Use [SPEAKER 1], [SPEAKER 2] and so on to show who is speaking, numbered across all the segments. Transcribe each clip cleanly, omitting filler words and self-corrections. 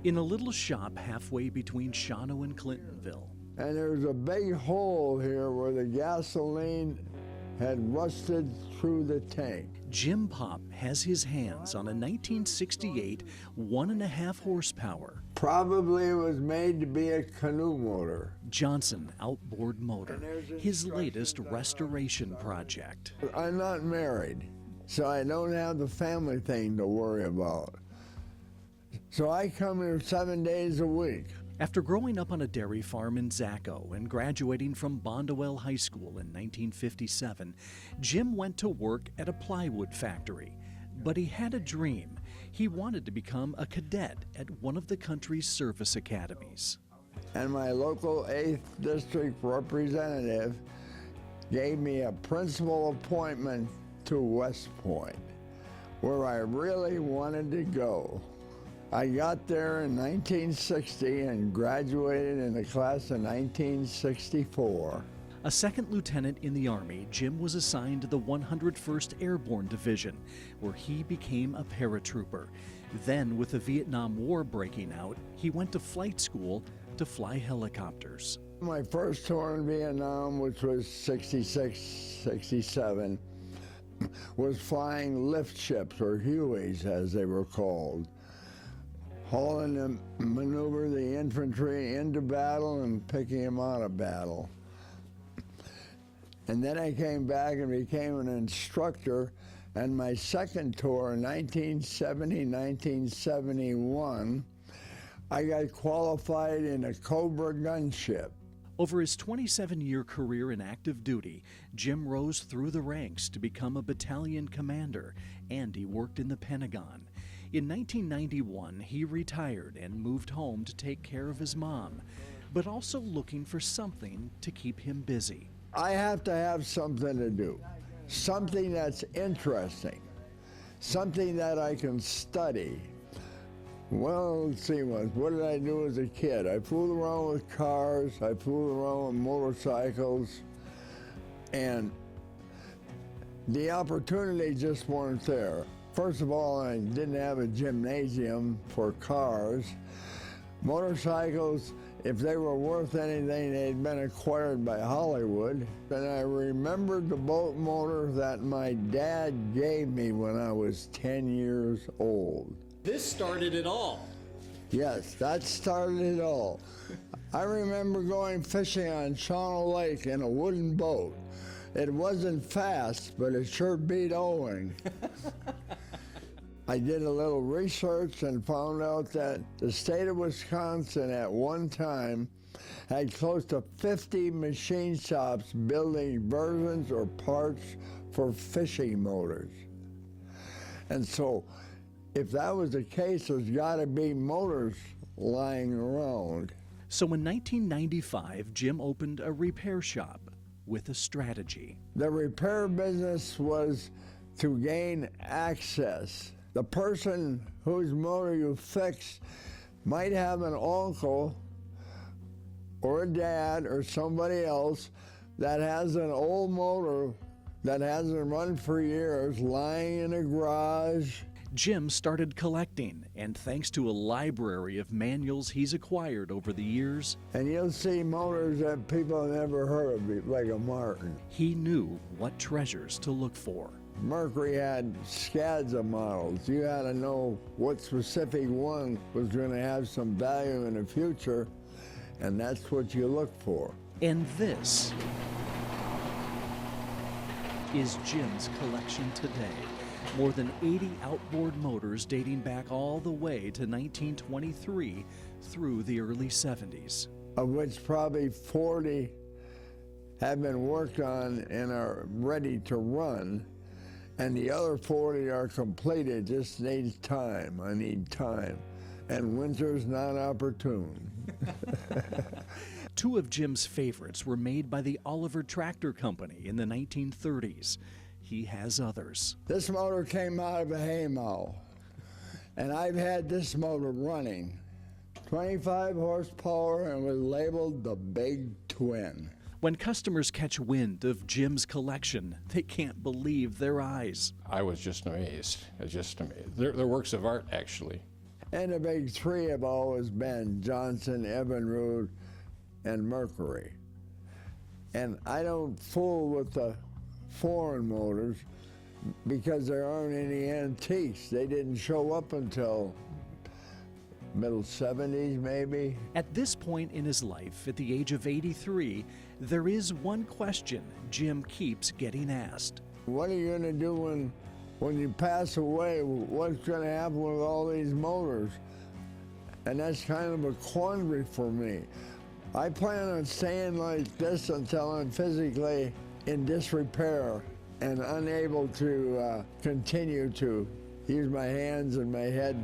[SPEAKER 1] in a little shop halfway between Shawano and Clintonville.
[SPEAKER 2] And there's a big hole here where the gasoline had rusted through the tank.
[SPEAKER 1] Jim Pop has his hands on a 1968 1.5 horsepower
[SPEAKER 2] Probably it was made to be a canoe motor.
[SPEAKER 1] Johnson outboard motor, his latest restoration project.
[SPEAKER 2] I'm not married, so I don't have the family thing to worry about. So I come here 7 days a week.
[SPEAKER 1] After growing up on a dairy farm in Zacco and graduating from Bondwell High School in 1957, Jim went to work at a plywood factory. But he had a dream. He wanted to become a cadet at one of the country's service academies.
[SPEAKER 2] And my local 8th district representative gave me a principal appointment to West Point, where I really wanted to go. I got there in 1960 and graduated in the class of 1964.
[SPEAKER 1] A second lieutenant in the Army, Jim was assigned to the 101st Airborne Division, where he became a paratrooper. Then, with the Vietnam War breaking out, he went to flight school to fly helicopters.
[SPEAKER 2] My first tour in Vietnam, which was 66, 67, was flying lift ships, or Hueys as they were called, hauling them, maneuver the infantry into battle and picking them out of battle. And then I came back and became an instructor, and my second tour in 1970, 1971, I got qualified in a Cobra gunship.
[SPEAKER 1] Over his 27-year career in active duty, Jim rose through the ranks to become a battalion commander, and he worked in the Pentagon. In 1991, he retired and moved home to take care of his mom, but also looking for something to keep him busy.
[SPEAKER 2] I have to have something to do, something that's interesting, something that I can study. Well, let's see, what did I do as a kid? I fooled around with cars, I fooled around with motorcycles, and the opportunity just weren't there. First of all, I didn't have a gymnasium for cars. Motorcycles, if they were worth anything, they'd been acquired by Hollywood. And I remembered the boat motor that my dad gave me when I was 10 years old.
[SPEAKER 1] This started it all.
[SPEAKER 2] Yes, that started it all. I remember going fishing on Shawano Lake in a wooden boat. It wasn't fast, but it sure beat owing. I did a little research and found out that the state of Wisconsin at one time had close to 50 machine shops building versions or parts for fishing motors. And so, if that was the case, there's got to be motors lying around.
[SPEAKER 1] So in 1995, Jim opened a repair shop with a strategy.
[SPEAKER 2] The repair business was to gain access. The person whose motor you fix might have an uncle or a dad or somebody else that has an old motor that hasn't run for years lying in a garage.
[SPEAKER 1] Jim started collecting, and thanks to a library of manuals he's acquired over the years,
[SPEAKER 2] and you'll see motors that people have never heard of, like a Martin.
[SPEAKER 1] He knew what treasures to look for.
[SPEAKER 2] Mercury had scads of models. You had to know what specific one was going to have some value in the future, and that's what you look for.
[SPEAKER 1] And this is Jim's collection today. More than 80 outboard motors dating back all the way to 1923 through the early 70s.
[SPEAKER 2] Of which probably 40 have been worked on and are ready to run. And the other 40 are completed, just needs time. I need time. And winter's not opportune.
[SPEAKER 1] Two of Jim's favorites were made by the Oliver Tractor Company in the 1930s. He has others.
[SPEAKER 2] This motor came out of a haymow, and I've had this motor running. 25 horsepower and was labeled the Big Twin.
[SPEAKER 1] When customers catch wind of Jim's collection, they can't believe their eyes.
[SPEAKER 3] I was just amazed. They're works of art, actually.
[SPEAKER 2] And the big three have always been Johnson, Evinrude, and Mercury. And I don't fool with the foreign motors because there aren't any antiques. They didn't show up until middle 70s, maybe.
[SPEAKER 1] At this point in his life, at the age of 83, there is one question Jim keeps getting asked.
[SPEAKER 2] What are you going to do when you pass away? What's going to happen with all these motors? And that's kind of a quandary for me. I plan on staying like this until I'm physically in disrepair and unable to continue to use my hands and my head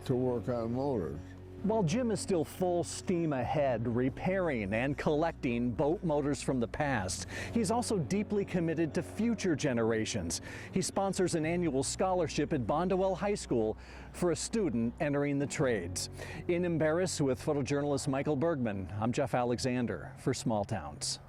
[SPEAKER 2] to work on motors.
[SPEAKER 1] While Jim is still full steam ahead, repairing and collecting boat motors from the past, he's also deeply committed to future generations. He sponsors an annual scholarship at Bondwell High School for a student entering the trades. In Embarrass with photojournalist Michael Bergman, I'm Jeff Alexander for Small Towns.